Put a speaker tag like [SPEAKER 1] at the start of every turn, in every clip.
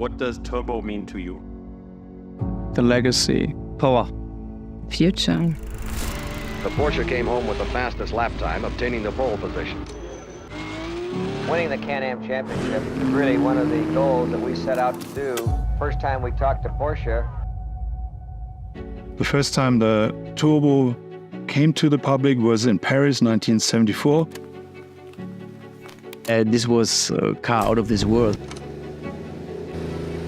[SPEAKER 1] What does turbo mean to you?
[SPEAKER 2] The legacy.
[SPEAKER 3] Power.
[SPEAKER 4] Future.
[SPEAKER 5] The Porsche came home with the fastest lap time, obtaining the pole position.
[SPEAKER 6] Winning the Can-Am Championship is really one of the goals that we set out to do. First time we talked to Porsche.
[SPEAKER 7] The first time the turbo came to the public was in Paris, 1974.
[SPEAKER 3] This was a car out of this world.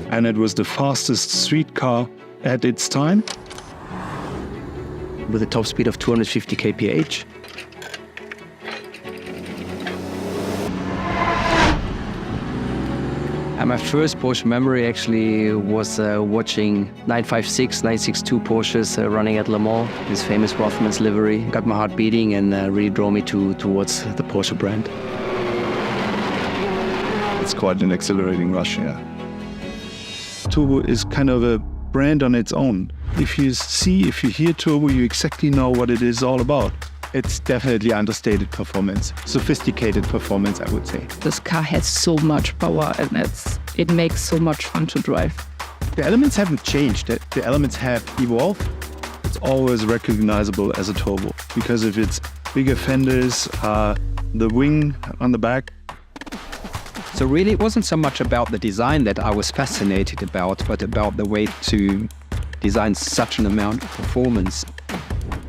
[SPEAKER 7] And it was the fastest street car at its time.
[SPEAKER 3] With a top speed of 250 kph. And my first Porsche memory actually was watching 956, 962 Porsches running at Le Mans, this famous Rothmans livery. Got my heart beating and really drove me towards the Porsche brand.
[SPEAKER 7] It's quite an exhilarating rush, yeah. Turbo is kind of a brand on its own. If you hear turbo, you exactly know what it is all about. It's definitely understated performance, sophisticated performance, I would say.
[SPEAKER 4] This car has so much power and it makes so much fun to drive.
[SPEAKER 7] The elements haven't changed, the elements have evolved. It's always recognizable as a turbo because of its bigger fenders, the wing on the back.
[SPEAKER 2] So really it wasn't so much about the design that I was fascinated about, but about the way to design such an amount of performance.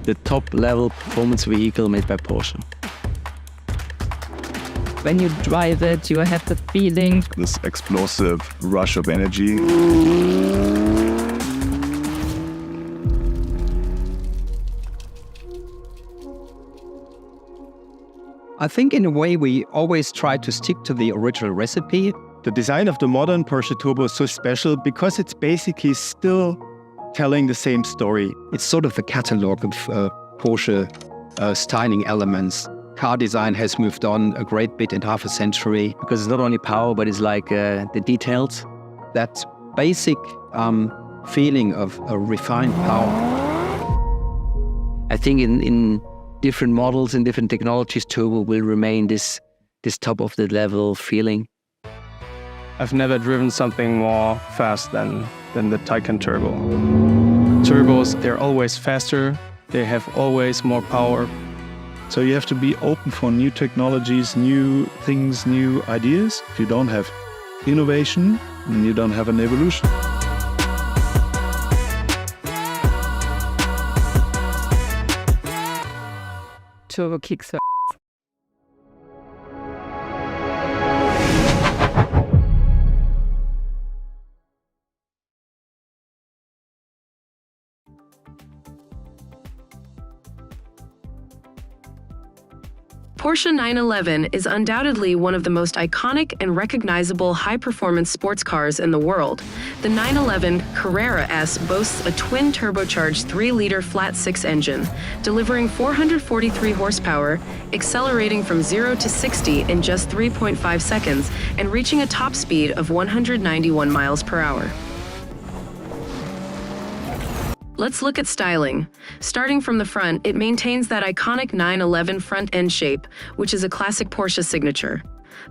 [SPEAKER 3] The top-level performance vehicle made by Porsche.
[SPEAKER 4] When you drive it, you have the feeling.
[SPEAKER 7] This explosive rush of energy.
[SPEAKER 2] I think in a way we always try to stick to the original recipe.
[SPEAKER 8] The design of the modern Porsche Turbo is so special because it's basically still telling the same story.
[SPEAKER 2] It's sort of the catalog of Porsche styling elements. Car design has moved on a great bit in half a century.
[SPEAKER 3] Because it's not only power, but it's like the details.
[SPEAKER 2] That basic feeling of a refined power.
[SPEAKER 3] I think in different models and different technologies, turbo will remain this top of the level feeling.
[SPEAKER 1] I've never driven something more fast than the Taycan Turbo. Turbos, they're always faster, they have always more power.
[SPEAKER 7] So you have to be open for new technologies, new things, new ideas. If you don't have innovation, then you don't have an evolution.
[SPEAKER 4] Turbo kicks her.
[SPEAKER 9] Porsche 911 is undoubtedly one of the most iconic and recognizable high-performance sports cars in the world. The 911 Carrera S boasts a twin turbocharged 3-liter flat-six engine, delivering 443 horsepower, accelerating from 0 to 60 in just 3.5 seconds, and reaching a top speed of 191 miles per hour. Let's look at styling. Starting from the front, it maintains that iconic 911 front-end shape, which is a classic Porsche signature.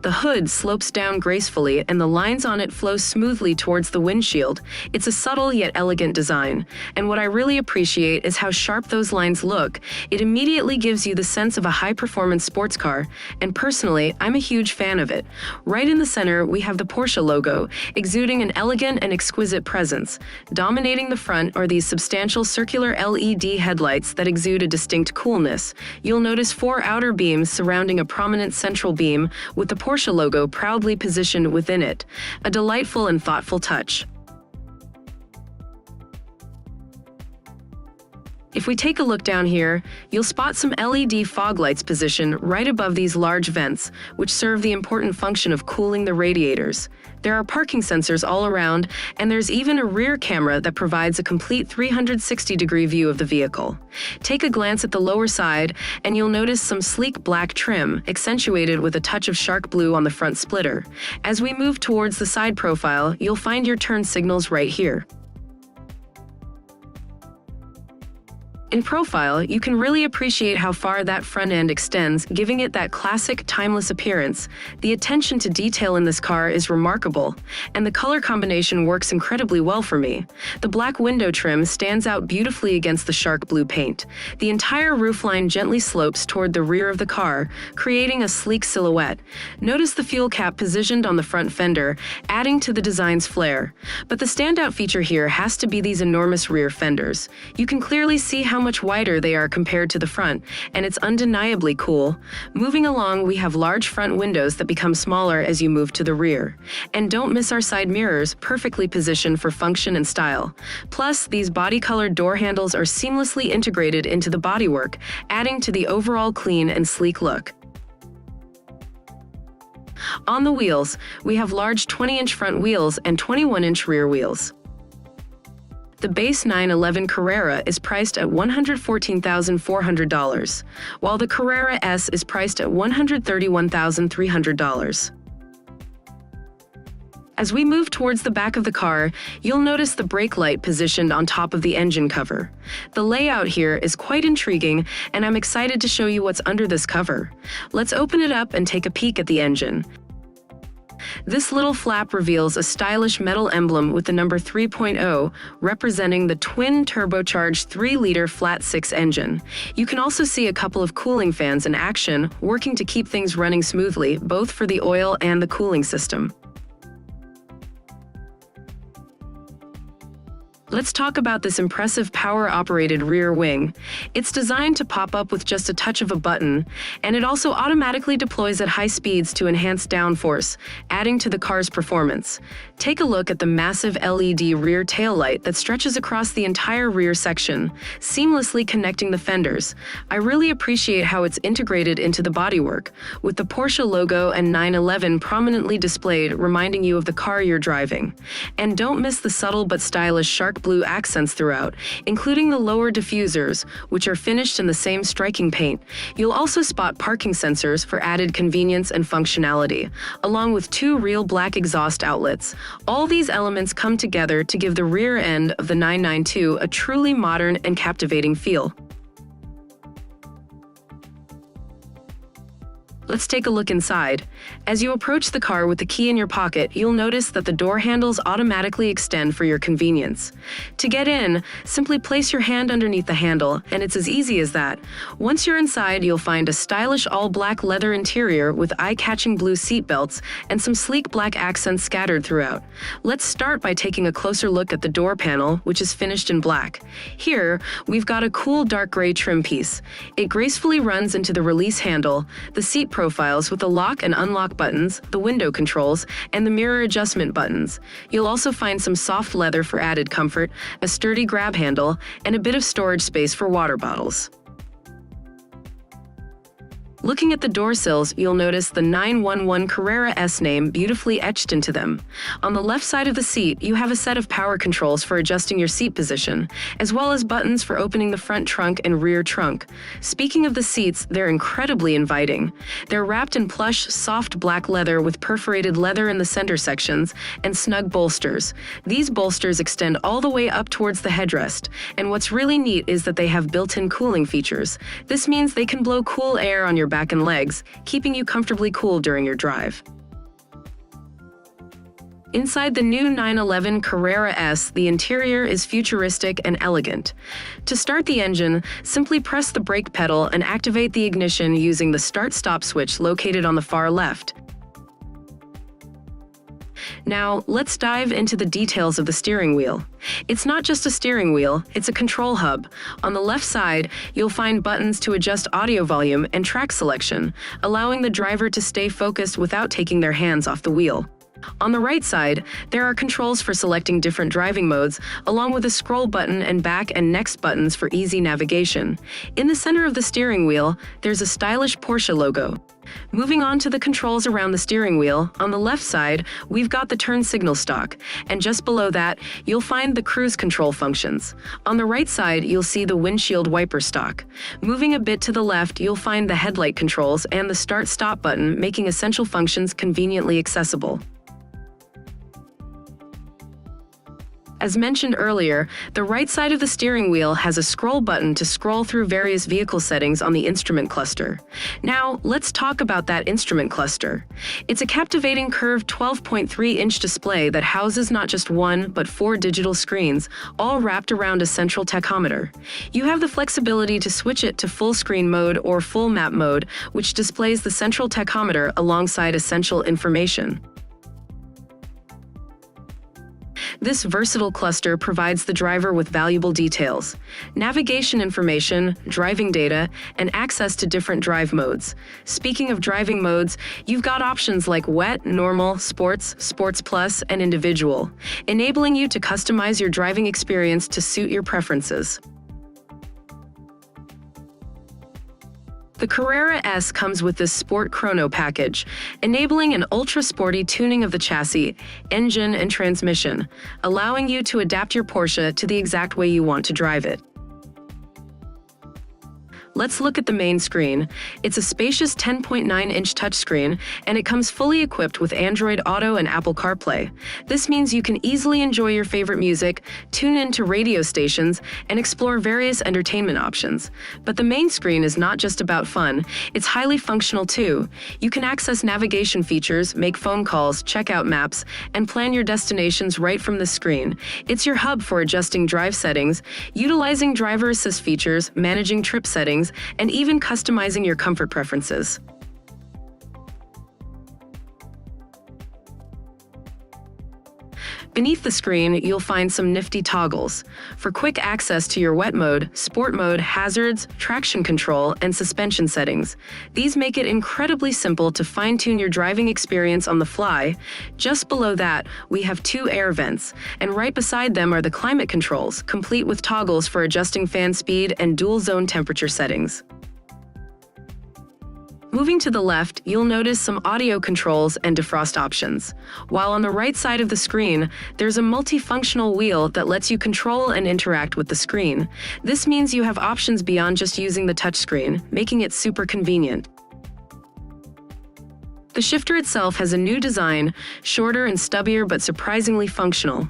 [SPEAKER 9] The hood slopes down gracefully and the lines on it flow smoothly towards the windshield. It's a subtle yet elegant design. And what I really appreciate is how sharp those lines look. It immediately gives you the sense of a high-performance sports car. And personally, I'm a huge fan of it. Right in the center, we have the Porsche logo, exuding an elegant and exquisite presence. Dominating the front are these substantial circular LED headlights that exude a distinct coolness. You'll notice 4 outer beams surrounding a prominent central beam with the Porsche logo proudly positioned within it, a delightful and thoughtful touch. If we take a look down here, you'll spot some LED fog lights positioned right above these large vents, which serve the important function of cooling the radiators. There are parking sensors all around, and there's even a rear camera that provides a complete 360-degree view of the vehicle. Take a glance at the lower side, and you'll notice some sleek black trim, accentuated with a touch of shark blue on the front splitter. As we move towards the side profile, you'll find your turn signals right here. In profile, you can really appreciate how far that front end extends, giving it that classic, timeless appearance. The attention to detail in this car is remarkable, and the color combination works incredibly well for me. The black window trim stands out beautifully against the shark blue paint. The entire roofline gently slopes toward the rear of the car, creating a sleek silhouette. Notice the fuel cap positioned on the front fender, adding to the design's flair. But the standout feature here has to be these enormous rear fenders. You can clearly see how much wider they are compared to the front, and it's undeniably cool. Moving along, we have large front windows that become smaller as you move to the rear. And don't miss our side mirrors, perfectly positioned for function and style. Plus, these body-colored door handles are seamlessly integrated into the bodywork, adding to the overall clean and sleek look. On the wheels, we have large 20-inch front wheels and 21-inch rear wheels. The base 911 Carrera is priced at $114,400, while the Carrera S is priced at $131,300. As we move towards the back of the car, you'll notice the brake light positioned on top of the engine cover. The layout here is quite intriguing, and I'm excited to show you what's under this cover. Let's open it up and take a peek at the engine. This little flap reveals a stylish metal emblem with the number 3.0, representing the twin turbocharged 3-liter flat-6 engine. You can also see a couple of cooling fans in action, working to keep things running smoothly, both for the oil and the cooling system. Let's talk about this impressive power-operated rear wing. It's designed to pop up with just a touch of a button, and it also automatically deploys at high speeds to enhance downforce, adding to the car's performance. Take a look at the massive LED rear taillight that stretches across the entire rear section, seamlessly connecting the fenders. I really appreciate how it's integrated into the bodywork, with the Porsche logo and 911 prominently displayed, reminding you of the car you're driving. And don't miss the subtle but stylish shark blue accents throughout, including the lower diffusers, which are finished in the same striking paint. You'll also spot parking sensors for added convenience and functionality, along with 2 real black exhaust outlets. All these elements come together to give the rear end of the 992 a truly modern and captivating feel. Let's take a look inside. As you approach the car with the key in your pocket, you'll notice that the door handles automatically extend for your convenience. To get in, simply place your hand underneath the handle, and it's as easy as that. Once you're inside, you'll find a stylish all-black leather interior with eye-catching blue seat belts and some sleek black accents scattered throughout. Let's start by taking a closer look at the door panel, which is finished in black. Here, we've got a cool dark gray trim piece. It gracefully runs into the release handle, the seat profiles with the lock and unlock buttons, the window controls, and the mirror adjustment buttons. You'll also find some soft leather for added comfort, a sturdy grab handle, and a bit of storage space for water bottles. Looking at the door sills, you'll notice the 911 Carrera S name beautifully etched into them. On the left side of the seat, you have a set of power controls for adjusting your seat position, as well as buttons for opening the front trunk and rear trunk. Speaking of the seats, they're incredibly inviting. They're wrapped in plush, soft black leather with perforated leather in the center sections and snug bolsters. These bolsters extend all the way up towards the headrest, and what's really neat is that they have built-in cooling features. This means they can blow cool air on your back and legs, keeping you comfortably cool during your drive. Inside the new 911 Carrera S, the interior is futuristic and elegant. To start the engine, simply press the brake pedal and activate the ignition using the start-stop switch located on the far left. Now, let's dive into the details of the steering wheel. It's not just a steering wheel, it's a control hub. On the left side, you'll find buttons to adjust audio volume and track selection, allowing the driver to stay focused without taking their hands off the wheel. On the right side, there are controls for selecting different driving modes, along with a scroll button and back and next buttons for easy navigation. In the center of the steering wheel, there's a stylish Porsche logo. Moving on to the controls around the steering wheel, on the left side, we've got the turn signal stalk, and just below that, you'll find the cruise control functions. On the right side, you'll see the windshield wiper stalk. Moving a bit to the left, you'll find the headlight controls and the start-stop button, making essential functions conveniently accessible. As mentioned earlier, the right side of the steering wheel has a scroll button to scroll through various vehicle settings on the instrument cluster. Now, let's talk about that instrument cluster. It's a captivating curved 12.3-inch display that houses not just one, but 4 digital screens, all wrapped around a central tachometer. You have the flexibility to switch it to full screen mode or full map mode, which displays the central tachometer alongside essential information. This versatile cluster provides the driver with valuable details: navigation information, driving data, and access to different drive modes. Speaking of driving modes, you've got options like wet, normal, sports, sports plus, and individual, enabling you to customize your driving experience to suit your preferences. The Carrera S comes with this Sport Chrono package, enabling an ultra-sporty tuning of the chassis, engine, and transmission, allowing you to adapt your Porsche to the exact way you want to drive it. Let's look at the main screen. It's a spacious 10.9-inch touchscreen, and it comes fully equipped with Android Auto and Apple CarPlay. This means you can easily enjoy your favorite music, tune into radio stations, and explore various entertainment options. But the main screen is not just about fun, it's highly functional too. You can access navigation features, make phone calls, check out maps, and plan your destinations right from the screen. It's your hub for adjusting drive settings, utilizing driver assist features, managing trip settings, and even customizing your comfort preferences. Beneath the screen, you'll find some nifty toggles for quick access to your wet mode, sport mode, hazards, traction control, and suspension settings. These make it incredibly simple to fine-tune your driving experience on the fly. Just below that, we have 2 air vents, and right beside them are the climate controls, complete with toggles for adjusting fan speed and dual-zone temperature settings. Moving to the left, you'll notice some audio controls and defrost options. While on the right side of the screen, there's a multifunctional wheel that lets you control and interact with the screen. This means you have options beyond just using the touchscreen, making it super convenient. The shifter itself has a new design, shorter and stubbier but surprisingly functional.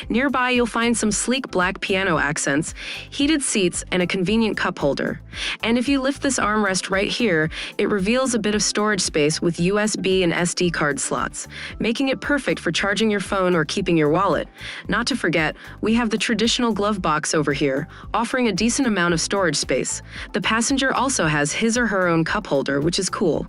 [SPEAKER 9] Nearby, you'll find some sleek black piano accents, heated seats, and a convenient cup holder. And if you lift this armrest right here, it reveals a bit of storage space with USB and SD card slots, making it perfect for charging your phone or keeping your wallet. Not to forget, we have the traditional glove box over here, offering a decent amount of storage space. The passenger also has his or her own cup holder, which is cool.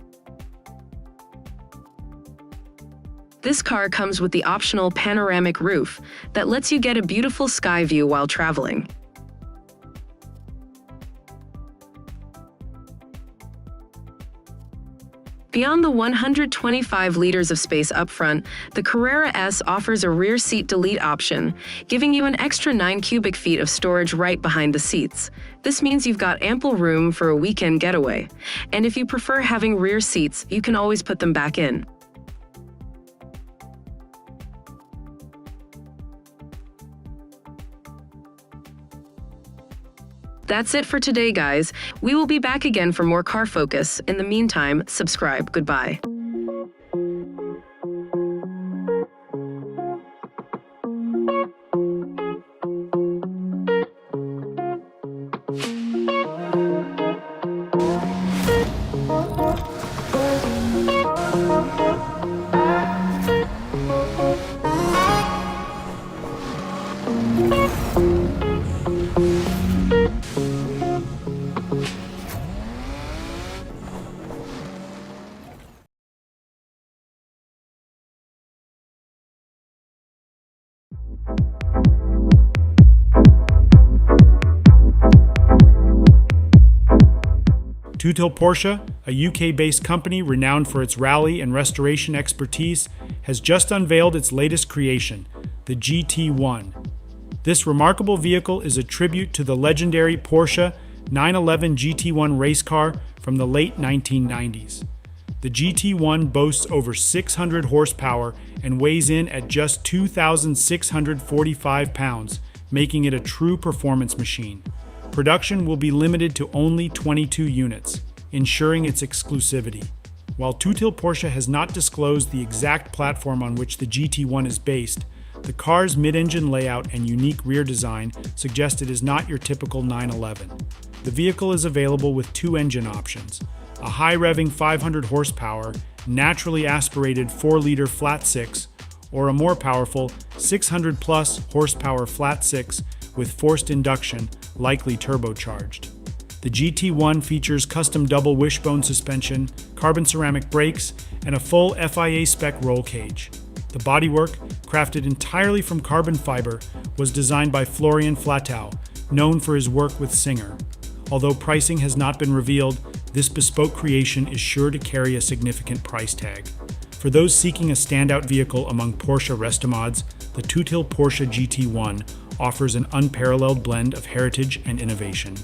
[SPEAKER 9] This car comes with the optional panoramic roof that lets you get a beautiful sky view while traveling. Beyond the 125 liters of space up front, the Carrera S offers a rear seat delete option, giving you an extra 9 cubic feet of storage right behind the seats. This means you've got ample room for a weekend getaway. And if you prefer having rear seats, you can always put them back in. That's it for today, guys. We will be back again for more car focus. In the meantime, subscribe. Goodbye.
[SPEAKER 10] Tutil Porsche, a UK-based company renowned for its rally and restoration expertise, has just unveiled its latest creation, the GT1. This remarkable vehicle is a tribute to the legendary Porsche 911 GT1 race car from the late 1990s. The GT1 boasts over 600 horsepower and weighs in at just 2,645 pounds, making it a true performance machine. Production will be limited to only 22 units, ensuring its exclusivity. While Tutil Porsche has not disclosed the exact platform on which the GT1 is based, The car's mid-engine layout and unique rear design suggest it is not your typical 911. The vehicle is available with two engine options: a high-revving 500 horsepower, naturally aspirated 4-liter flat-six, or a more powerful 600-plus horsepower flat-six with forced induction, likely turbocharged. The GT1 features custom double wishbone suspension, carbon ceramic brakes, and a full FIA spec roll cage. The bodywork, crafted entirely from carbon fiber, was designed by Florian Flatow, known for his work with Singer. Although pricing has not been revealed, this bespoke creation is sure to carry a significant price tag. For those seeking a standout vehicle among Porsche Restomods, the two-till Porsche GT1 offers an unparalleled blend of heritage and innovation.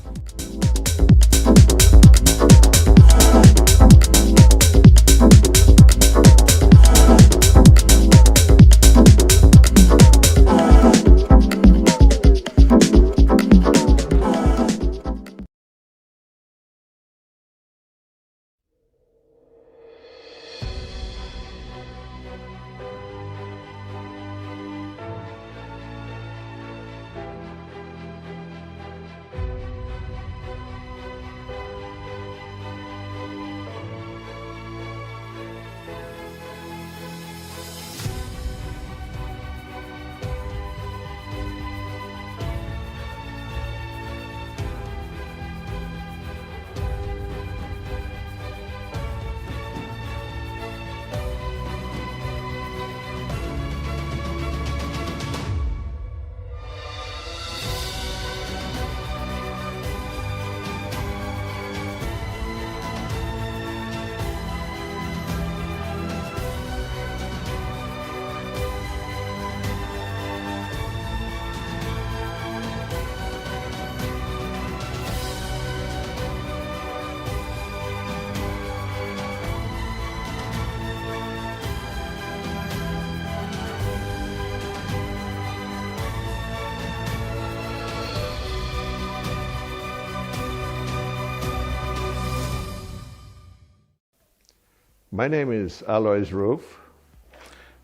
[SPEAKER 11] My name is Alois Roof,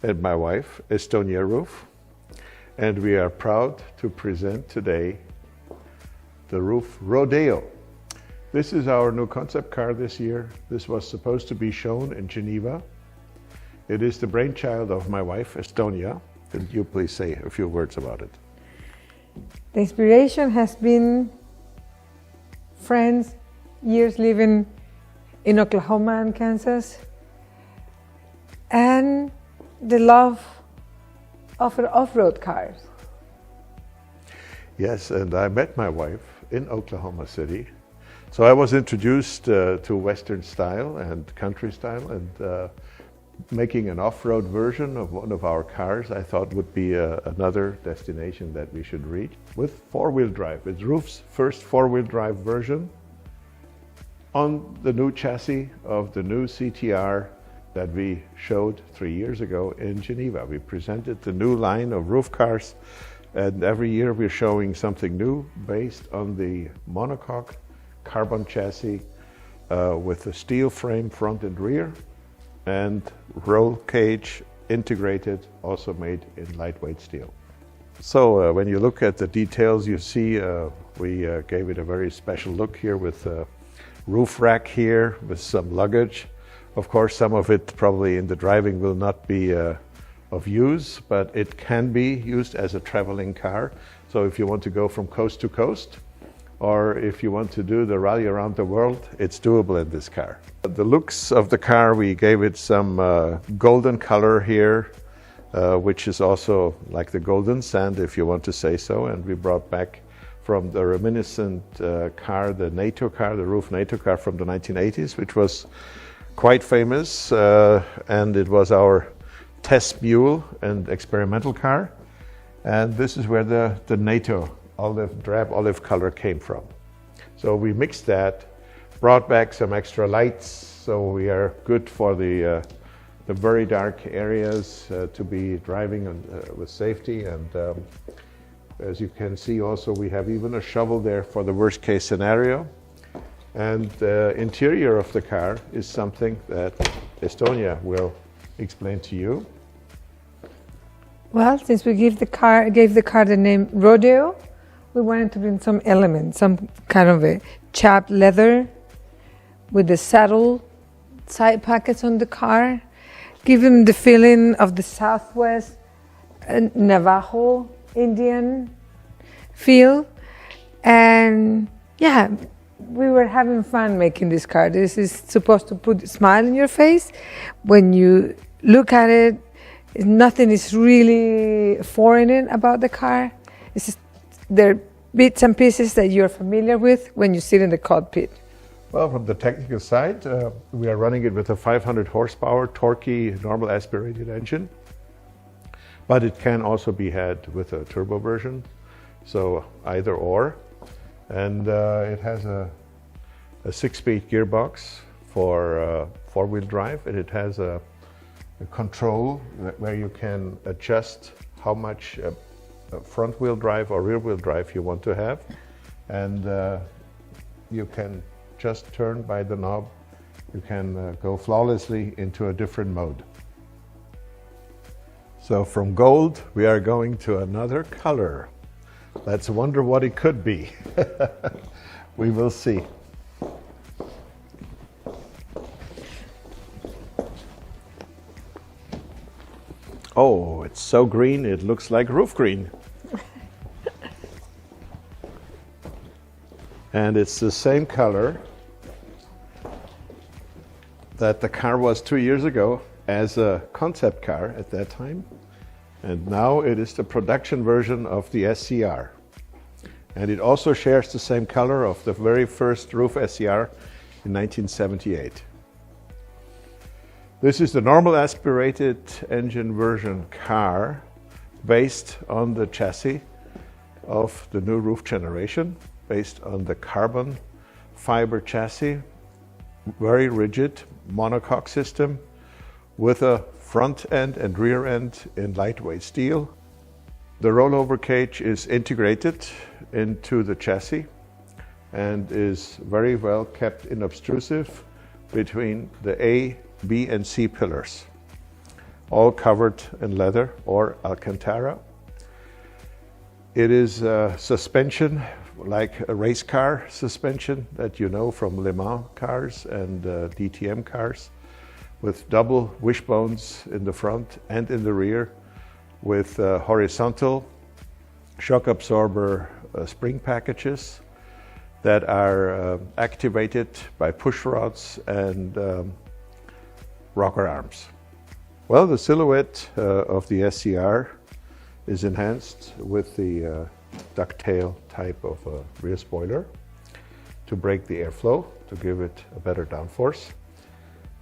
[SPEAKER 11] and my wife, Estonia Roof, and we are proud to present today the Roof Rodeo. This is our new concept car this year. This was supposed to be shown in Geneva. It is the brainchild of my wife, Estonia. Could you please say a few words about it?
[SPEAKER 12] The inspiration has been friends, years living in Oklahoma and Kansas, and the love of off-road cars.
[SPEAKER 11] Yes, and I met my wife in Oklahoma City. So I was introduced to Western style and country style, and making an off-road version of one of our cars I thought would be another destination that we should reach with four-wheel drive. It's Roof's first four-wheel drive version on the new chassis of the new CTR that we showed 3 years ago in Geneva. We presented the new line of Roof cars, and every year we're showing something new based on the monocoque carbon chassis with a steel frame front and rear, and roll cage integrated, also made in lightweight steel. So when you look at the details, you see we gave it a very special look here with a roof rack here with some luggage. Of course, some of it probably in the driving will not be of use, but it can be used as a traveling car. So if you want to go from coast to coast, or if you want to do the rally around the world, it's doable in this car. The looks of the car, we gave it some golden color here, which is also like the golden sand, if you want to say so. And we brought back from the reminiscent car, the NATO car, the Roof NATO car from the 1980s, which was quite famous, and it was our test mule and experimental car. And this is where the NATO drab olive color came from. So we mixed that, brought back some extra lights, so we are good for the very dark areas to be driving with safety. And as you can see also, we have even a shovel there for the worst case scenario. And the interior of the car is something that Estonia will explain to you.
[SPEAKER 12] Well, since we gave the car the name Rodeo, we wanted to bring some elements, some kind of a chapped leather with the saddle side pockets on the car, give them the feeling of the Southwest Navajo Indian feel. And yeah, we were having fun making this car. This is supposed to put a smile in your face. When you look at it, nothing is really foreign about the car. It's just, there are bits and pieces that you're familiar with when you sit in the cockpit.
[SPEAKER 11] Well, from the technical side, we are running it with a 500 horsepower, torquey, normal aspirated engine. But it can also be had with a turbo version, so either or. And it has a 6-speed gearbox for 4-wheel drive, and it has a control where you can adjust how much front-wheel drive or rear-wheel drive you want to have. And you can just turn by the knob. You can go flawlessly into a different mode. So from gold, we are going to another color. Let's wonder what it could be. We will see. Oh, it's so green, it looks like roof green. And it's the same color that the car was 2 years ago as a concept car at that time. And now it is the production version of the SCR. And it also shares the same color of the very first roof SCR in 1978. This is the normal aspirated engine version car based on the chassis of the new roof generation, based on the carbon fiber chassis, very rigid monocoque system with a front end and rear end in lightweight steel. The rollover cage is integrated into the chassis and is very well kept inobtrusive between the A, B, and C pillars, all covered in leather or Alcantara. It is a suspension like a race car suspension that you know from Le Mans cars and DTM cars, with double wishbones in the front and in the rear, with horizontal shock absorber spring packages that are activated by push rods and rocker arms. Well, the silhouette of the SCR is enhanced with the ducktail type of rear spoiler to break the airflow, to give it a better downforce.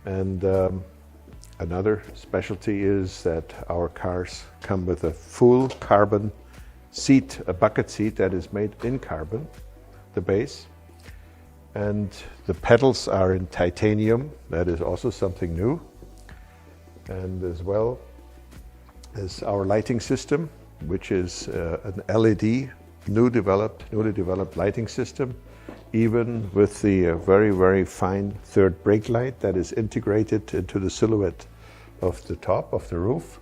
[SPEAKER 11] And another specialty is that our cars come with a full carbon seat, a bucket seat that is made in carbon, the base. And the pedals are in titanium. That is also something new. And as well as our lighting system, which is an LED, newly developed lighting system, even with the very, very fine third brake light that is integrated into the silhouette of the top of the roof.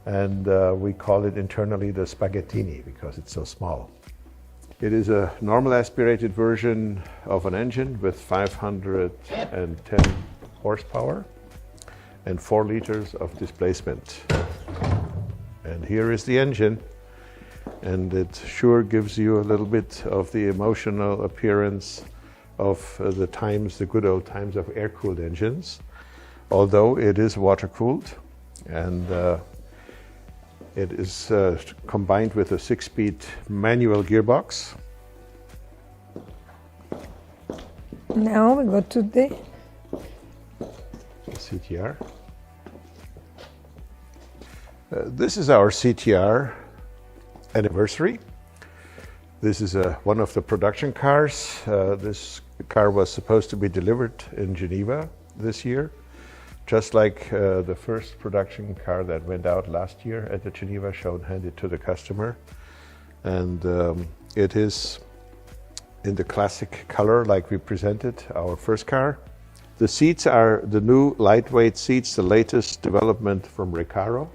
[SPEAKER 11] And we call it internally the spaghettini because it's so small. It is a normal aspirated version of an engine with 510 horsepower and 4 liters of displacement. And here is the engine, and it sure gives you a little bit of the emotional appearance of the good old times of air-cooled engines, although it is water-cooled, and it is combined with a 6-speed manual gearbox.
[SPEAKER 12] Now we go to the
[SPEAKER 11] CTR. This is our CTR anniversary. This is one of the production cars. This car was supposed to be delivered in Geneva this year, just like the first production car that went out last year at the Geneva show and handed to the customer. And it is in the classic color like we presented our first car. The seats are the new lightweight seats, the latest development from Recaro.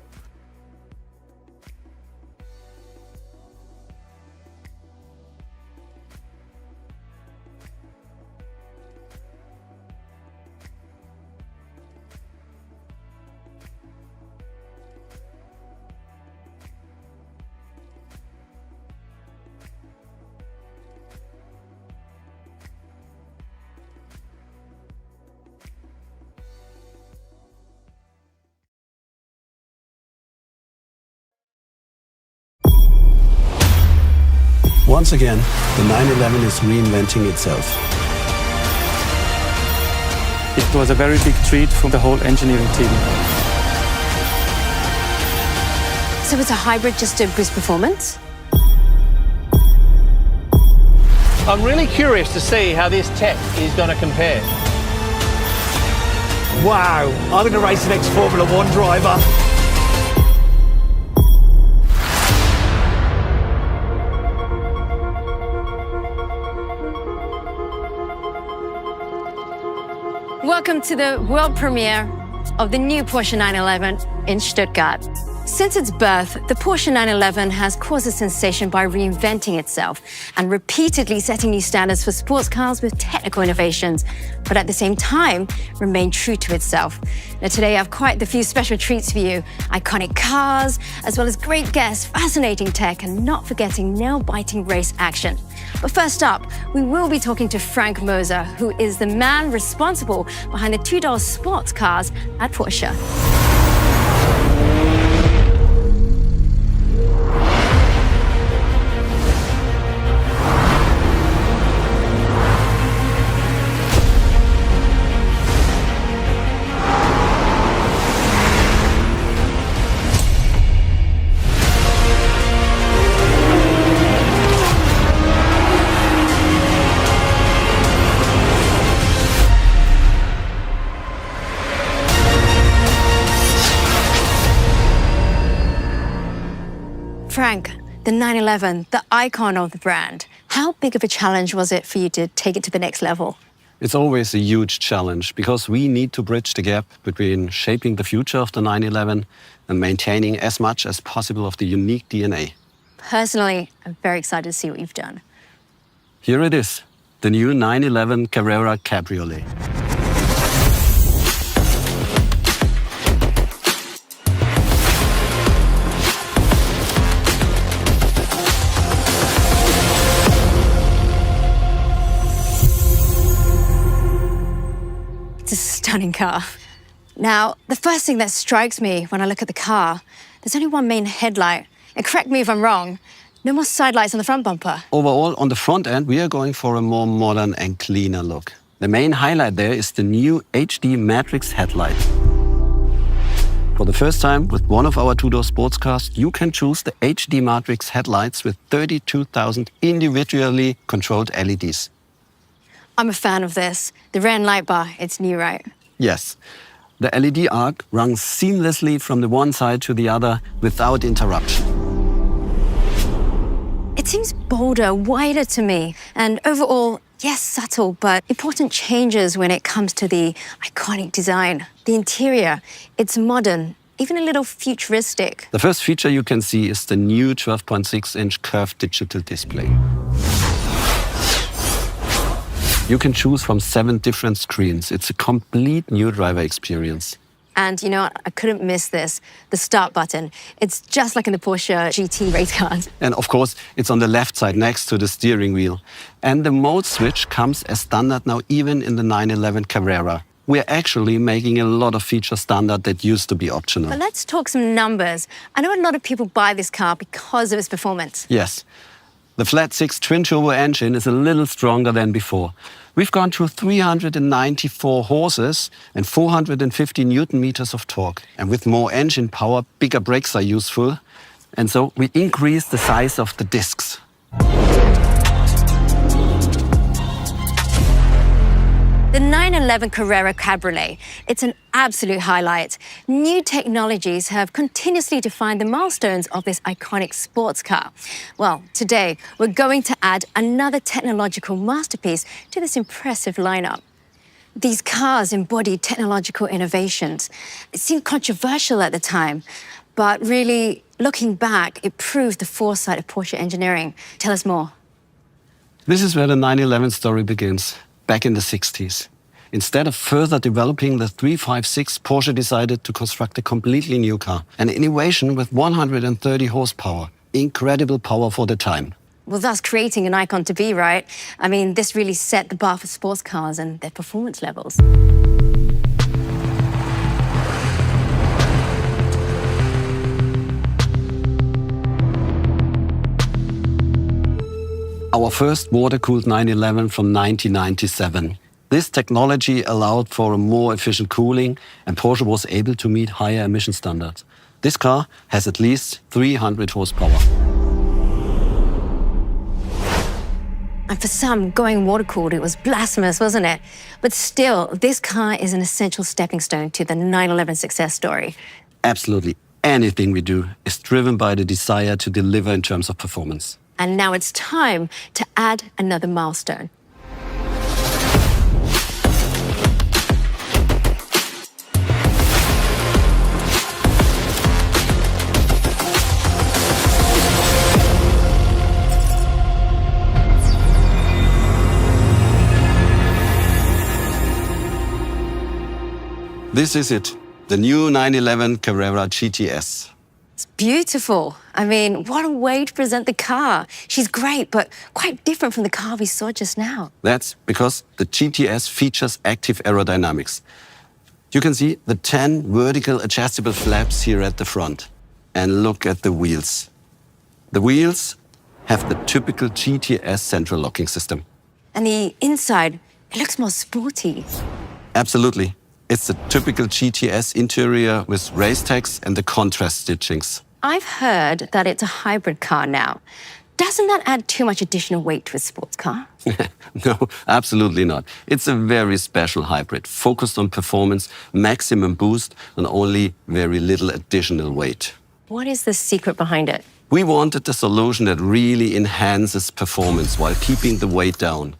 [SPEAKER 13] once again, the 911 is reinventing itself.
[SPEAKER 1] It was a very big treat for the whole engineering team.
[SPEAKER 14] So it's a hybrid just to boost performance?
[SPEAKER 6] I'm really curious to see how this tech is going to compare.
[SPEAKER 15] Wow, I'm going to race the next Formula One driver.
[SPEAKER 14] Welcome to the world premiere of the new Porsche 911 in Stuttgart. Since its birth, the Porsche 911 has caused a sensation by reinventing itself and repeatedly setting new standards for sports cars with technical innovations, but at the same time, remain true to itself. Now today I have quite the few special treats for you. Iconic cars, as well as great guests, fascinating tech, and not forgetting nail-biting race action. But first up, we will be talking to Frank Moser, who is the man responsible behind the two-door sports cars at Porsche. Frank, the 911, the icon of the brand. How big of a challenge was it for you to take it to the next level?
[SPEAKER 13] It's always a huge challenge because we need to bridge the gap between shaping the future of the 911 and maintaining as much as possible of the unique DNA.
[SPEAKER 14] Personally, I'm very excited to see what you've done.
[SPEAKER 13] Here it is, the new 911 Carrera Cabriolet.
[SPEAKER 14] It's a stunning car. Now, the first thing that strikes me when I look at the car, there's only one main headlight. And correct me if I'm wrong, no more side lights on the front bumper.
[SPEAKER 13] Overall, on the front end, we are going for a more modern and cleaner look. The main highlight there is the new HD Matrix headlight. For the first time with one of our two-door sports cars, you can choose the HD Matrix headlights with 32,000 individually controlled LEDs.
[SPEAKER 14] I'm a fan of this. The rear end light bar, it's new, right?
[SPEAKER 13] Yes. The LED arc runs seamlessly from the one side to the other without interruption.
[SPEAKER 14] It seems bolder, wider to me, and overall, yes, subtle, but important changes when it comes to the iconic design. The interior, it's modern, even a little futuristic.
[SPEAKER 13] The first feature you can see is the new 12.6-inch curved digital display. You can choose from 7 different screens. It's a complete new driver experience.
[SPEAKER 14] And you know what? I couldn't miss this, the start button. It's just like in the Porsche GT race cars.
[SPEAKER 13] And of course, it's on the left side next to the steering wheel. And the mode switch comes as standard now even in the 911 Carrera. We're actually making a lot of features standard that used to be optional.
[SPEAKER 14] But let's talk some numbers. I know a lot of people buy this car because of its performance.
[SPEAKER 13] Yes. The flat-6 twin-turbo engine is a little stronger than before. We've gone through 394 horses and 450 Newton meters of torque. And with more engine power, bigger brakes are useful. And so we increase the size of the discs.
[SPEAKER 14] The 911 Carrera Cabriolet, it's an absolute highlight. New technologies have continuously defined the milestones of this iconic sports car. Well, today, we're going to add another technological masterpiece to this impressive lineup. These cars embody technological innovations. It seemed controversial at the time, but really, looking back, it proved the foresight of Porsche engineering. Tell us more.
[SPEAKER 13] This is where the 911 story begins. Back in the 60s. Instead of further developing the 356, Porsche decided to construct a completely new car. An innovation with 130 horsepower. Incredible power for the time.
[SPEAKER 14] Well, that's creating an icon to be, right? I mean, this really set the bar for sports cars and their performance levels.
[SPEAKER 13] our first water-cooled 911 from 1997. This technology allowed for a more efficient cooling, and Porsche was able to meet higher emission standards. This car has at least 300 horsepower.
[SPEAKER 14] And for some, going water-cooled, it was blasphemous, wasn't it? But still, this car is an essential stepping stone to the 911 success story.
[SPEAKER 13] Absolutely anything we do is driven by the desire to deliver in terms of performance.
[SPEAKER 14] And now it's time to add another milestone.
[SPEAKER 13] This is it, the new 911 Carrera GTS.
[SPEAKER 14] It's beautiful. I mean, what a way to present the car. She's great, but quite different from the car we saw just now.
[SPEAKER 13] That's because the GTS features active aerodynamics. You can see the 10 vertical adjustable flaps here at the front. And look at the wheels. The wheels have the typical GTS central locking system.
[SPEAKER 14] And the inside, it looks more sporty.
[SPEAKER 13] Absolutely. It's the typical GTS interior with race tags and the contrast stitchings.
[SPEAKER 14] I've heard that it's a hybrid car now. Doesn't that add too much additional weight to a sports car?
[SPEAKER 13] No, absolutely not. It's a very special hybrid, focused on performance, maximum boost, and only very little additional weight.
[SPEAKER 14] What is the secret behind it?
[SPEAKER 13] We wanted a solution that really enhances performance while keeping the weight down.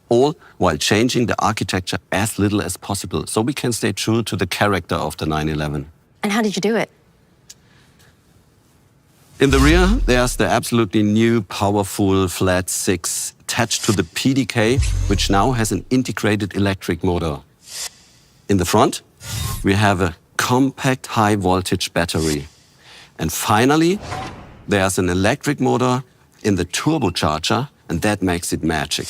[SPEAKER 13] All while changing the architecture as little as possible, so we can stay true to the character of the 911.
[SPEAKER 14] And how did you do it?
[SPEAKER 13] In the rear, there's the absolutely new powerful flat 6 attached to the PDK, which now has an integrated electric motor. In the front, we have a compact high-voltage battery. And finally, there's an electric motor in the turbocharger, and that makes it magic.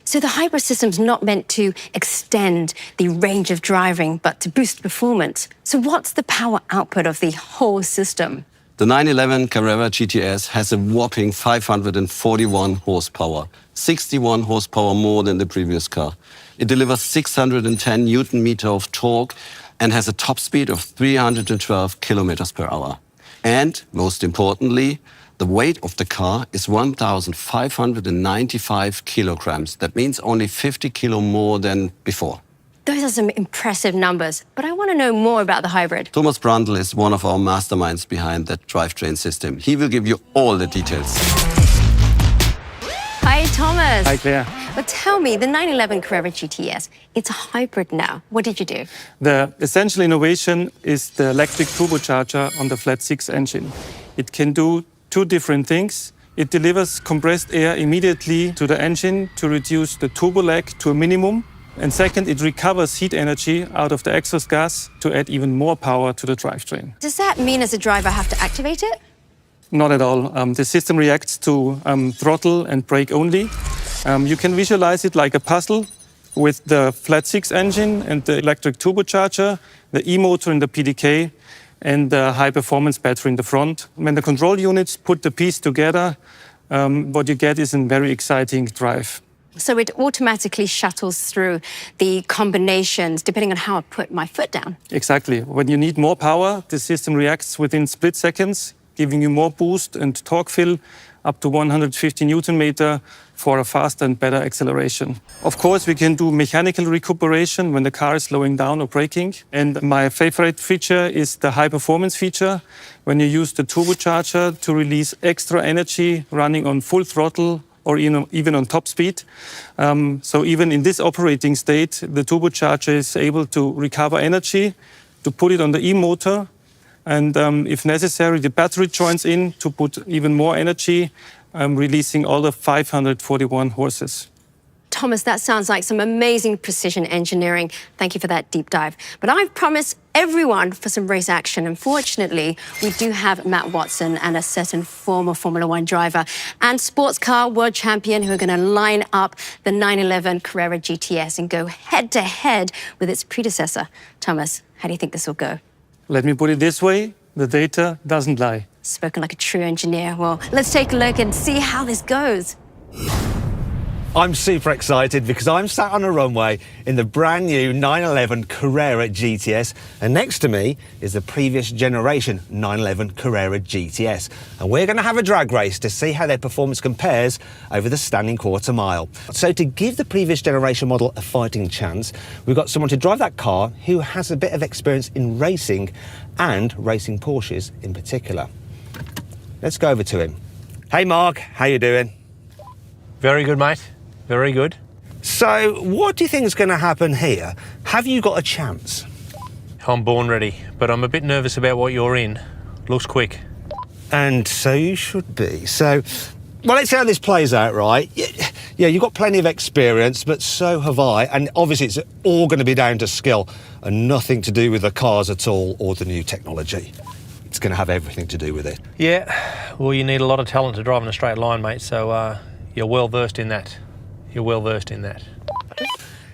[SPEAKER 14] So the hybrid system's not meant to extend the range of driving, but to boost performance. So what's the power output of the whole system?
[SPEAKER 13] The 911 Carrera GTS has a whopping 541 horsepower, 61 horsepower more than the previous car. It delivers 610 Newton-meter of torque and has a top speed of 312 kilometers per hour. And most importantly, the weight of the car is 1,595 kilograms. That means only 50 kilo more than before.
[SPEAKER 14] Those are some impressive numbers, but I want to know more about the hybrid.
[SPEAKER 13] Thomas Brandl is one of our masterminds behind that drivetrain system. He will give you all the details.
[SPEAKER 14] Hi, Thomas.
[SPEAKER 16] Hi, Claire.
[SPEAKER 14] But tell me, the 911 Carrera GTS, it's a hybrid now. What did you do?
[SPEAKER 16] The essential innovation is the electric turbocharger on the flat 6 engine. It can do two different things. It delivers compressed air immediately to the engine to reduce the turbo lag to a minimum. And second, it recovers heat energy out of the exhaust gas to add even more power to the drivetrain.
[SPEAKER 14] Does that mean as a driver I have to activate it?
[SPEAKER 16] Not at all. The system reacts to throttle and brake only. You can visualize it like a puzzle with the flat 6 engine and the electric turbocharger, the e-motor in the PDK, and the high-performance battery in the front. When the control units put the piece together, what you get is a very exciting drive.
[SPEAKER 14] So it automatically shuttles through the combinations depending on how I put my foot down.
[SPEAKER 16] Exactly. When you need more power, the system reacts within split seconds, giving you more boost and torque fill up to 150 Newton-meter for a faster and better acceleration. Of course, we can do mechanical recuperation when the car is slowing down or braking. And my favorite feature is the high-performance feature, when you use the turbocharger to release extra energy running on full throttle or even on top speed. So even in this operating state, the turbocharger is able to recover energy, to put it on the e-motor, and if necessary, the battery joins in to put even more energy, releasing all the 541 horses.
[SPEAKER 14] Thomas, that sounds like some amazing precision engineering. Thank you for that deep dive. But I've promised everyone for some race action. Unfortunately, we do have Matt Watson and a certain former Formula One driver and sports car world champion who are going to line up the 911 Carrera GTS and go head-to-head with its predecessor. Thomas, how do you think this will go?
[SPEAKER 16] Let me put it this way, the data doesn't lie.
[SPEAKER 14] Spoken like a true engineer. Well, let's take a look and see how this goes.
[SPEAKER 15] I'm super excited because I'm sat on a runway in the brand new 911 Carrera GTS, and next to me is the previous generation 911 Carrera GTS, and we're going to have a drag race to see how their performance compares over the standing quarter mile. So to give the previous generation model a fighting chance, we've got someone to drive that car who has a bit of experience in racing and racing Porsches in particular. Let's go over to him. Hey Mark, how you doing?
[SPEAKER 17] Very good, mate. Very good.
[SPEAKER 15] So, what do you think is going to happen here? Have you got a chance?
[SPEAKER 17] I'm born ready, but I'm a bit nervous about what you're in. Looks quick.
[SPEAKER 15] And so you should be. So, well, let's see how this plays out, right? Yeah, you've got plenty of experience, but so have I. And obviously, it's all going to be down to skill and nothing to do with the cars at all or the new technology. It's going to have everything to do with it.
[SPEAKER 17] Yeah, well, you need a lot of talent to drive in a straight line, mate, so you're well versed in that. You're well versed in that.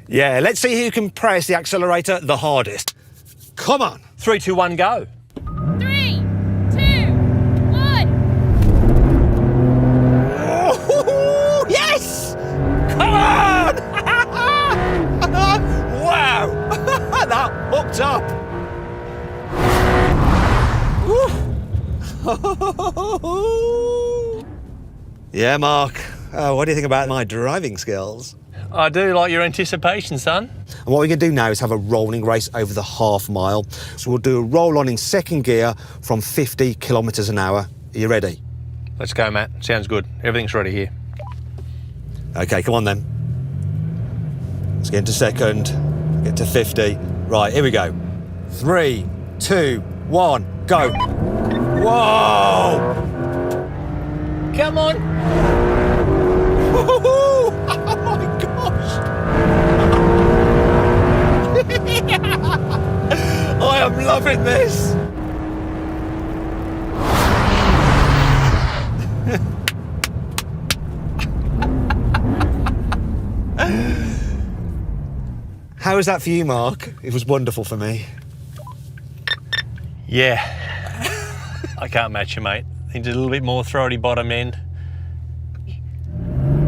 [SPEAKER 15] Yeah, let's see who can press the accelerator the hardest. Come on.
[SPEAKER 17] 3, 2, 1, go.
[SPEAKER 18] 3, 2, 1.
[SPEAKER 15] Oh, yes! Come on! Wow! That hooked up. Yeah, Mark. What do you think about my driving skills?
[SPEAKER 17] I do like your anticipation, son.
[SPEAKER 15] And what we're going to do now is have a rolling race over the half mile. So we'll do a roll on in second gear from 50 kilometres an hour. Are you ready?
[SPEAKER 17] Let's go, Matt. Sounds good. Everything's ready here.
[SPEAKER 15] OK, come on then. Let's get into second, get to 50. Right, here we go. 3, 2, 1, go. Whoa!
[SPEAKER 17] Come on.
[SPEAKER 15] Oh my gosh! I am loving this! How was that for you, Mark? It was wonderful for me.
[SPEAKER 17] Yeah. I can't match you, mate. Need a little bit more throaty bottom end.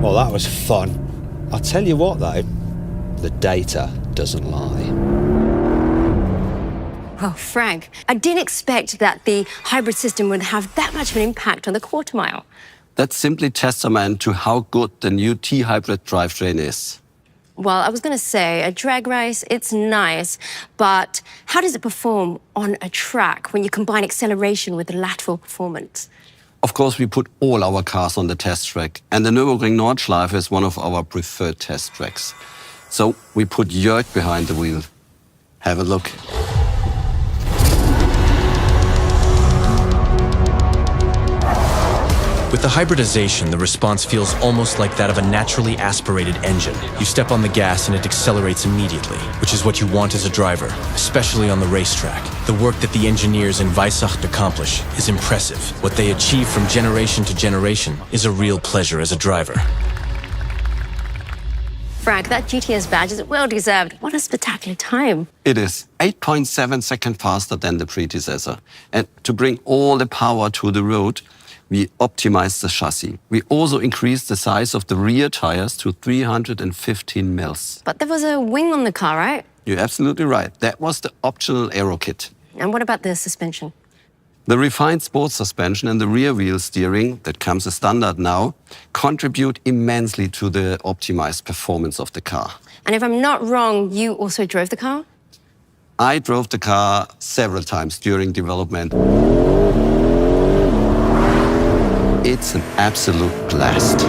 [SPEAKER 15] Well, that was fun. I'll tell you what, though, the data doesn't lie.
[SPEAKER 14] Oh, Frank, I didn't expect that the hybrid system would have that much of an impact on the quarter mile.
[SPEAKER 13] That's simply testament to how good the new T-hybrid drivetrain is.
[SPEAKER 14] Well, I was going to say, a drag race, it's nice, but how does it perform on a track when you combine acceleration with lateral performance?
[SPEAKER 13] Of course, we put all our cars on the test track, and the Nürburgring Nordschleife is one of our preferred test tracks. So we put Jörg behind the wheel. Have a look.
[SPEAKER 19] With the hybridization, the response feels almost like that of a naturally aspirated engine. You step on the gas and it accelerates immediately, which is what you want as a driver, especially on the racetrack. The work that the engineers in Weissach accomplish is impressive. What they achieve from generation to generation is a real pleasure as a driver.
[SPEAKER 14] Frank, that GTS badge is well deserved. What a spectacular time.
[SPEAKER 13] It is 8.7 seconds faster than the predecessor. And to bring all the power to the road, we optimized the chassis. We also increased the size of the rear tires to 315 mils.
[SPEAKER 14] But there was a wing on the car, right?
[SPEAKER 13] You're absolutely right. That was the optional aero kit.
[SPEAKER 14] And what about the suspension?
[SPEAKER 13] The refined sports suspension and the rear wheel steering that comes as standard now contribute immensely to the optimized performance of the car.
[SPEAKER 14] And if I'm not wrong, you also drove the car?
[SPEAKER 13] I drove the car several times during development. It's an absolute blast.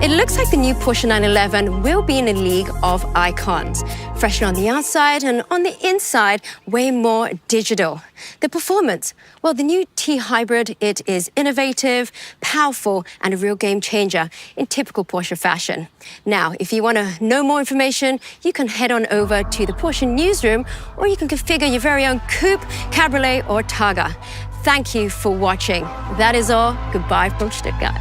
[SPEAKER 14] It looks like the new Porsche 911 will be in a league of icons. Fresher on the outside and on the inside, way more digital. The performance, well, the new T-Hybrid, it is innovative, powerful, and a real game changer in typical Porsche fashion. Now, if you want to know more information, you can head on over to the Porsche newsroom, or you can configure your very own coupe, cabriolet, or Targa. Thank you for watching. That is all. Goodbye from Stuttgart.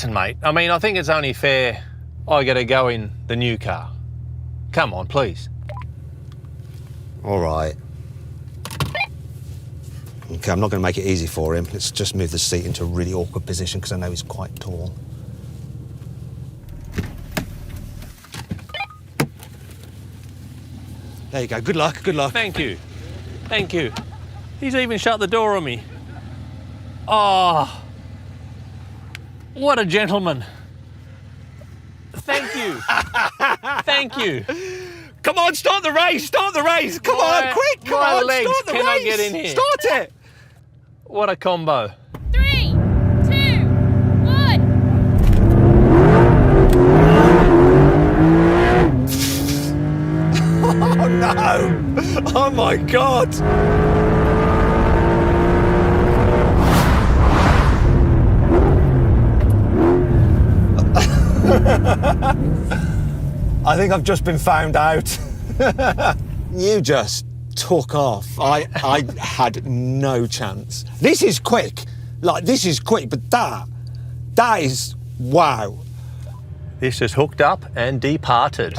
[SPEAKER 17] Listen, mate, I mean, I think it's only fair I get a go in the new car. Come on, please.
[SPEAKER 15] All right. Okay, I'm not going to make it easy for him. Let's just move the seat into a really awkward position because I know he's quite tall. There you go. Good luck, good luck.
[SPEAKER 17] Thank you. Thank you. He's even shut the door on me. Oh, what a gentleman. Thank you. Thank you.
[SPEAKER 15] Come on, start the race, start the race. Come on, quick, come
[SPEAKER 17] my
[SPEAKER 15] on,
[SPEAKER 17] legs
[SPEAKER 15] start the
[SPEAKER 17] cannot
[SPEAKER 15] race.
[SPEAKER 17] get in here.
[SPEAKER 15] Start it.
[SPEAKER 17] What a combo.
[SPEAKER 18] 3, 2, 1.
[SPEAKER 15] Oh no! Oh my God! I think I've just been found out. You just took off. I had no chance. This is quick. Like, this is quick, but that is, wow.
[SPEAKER 17] This is hooked up and departed.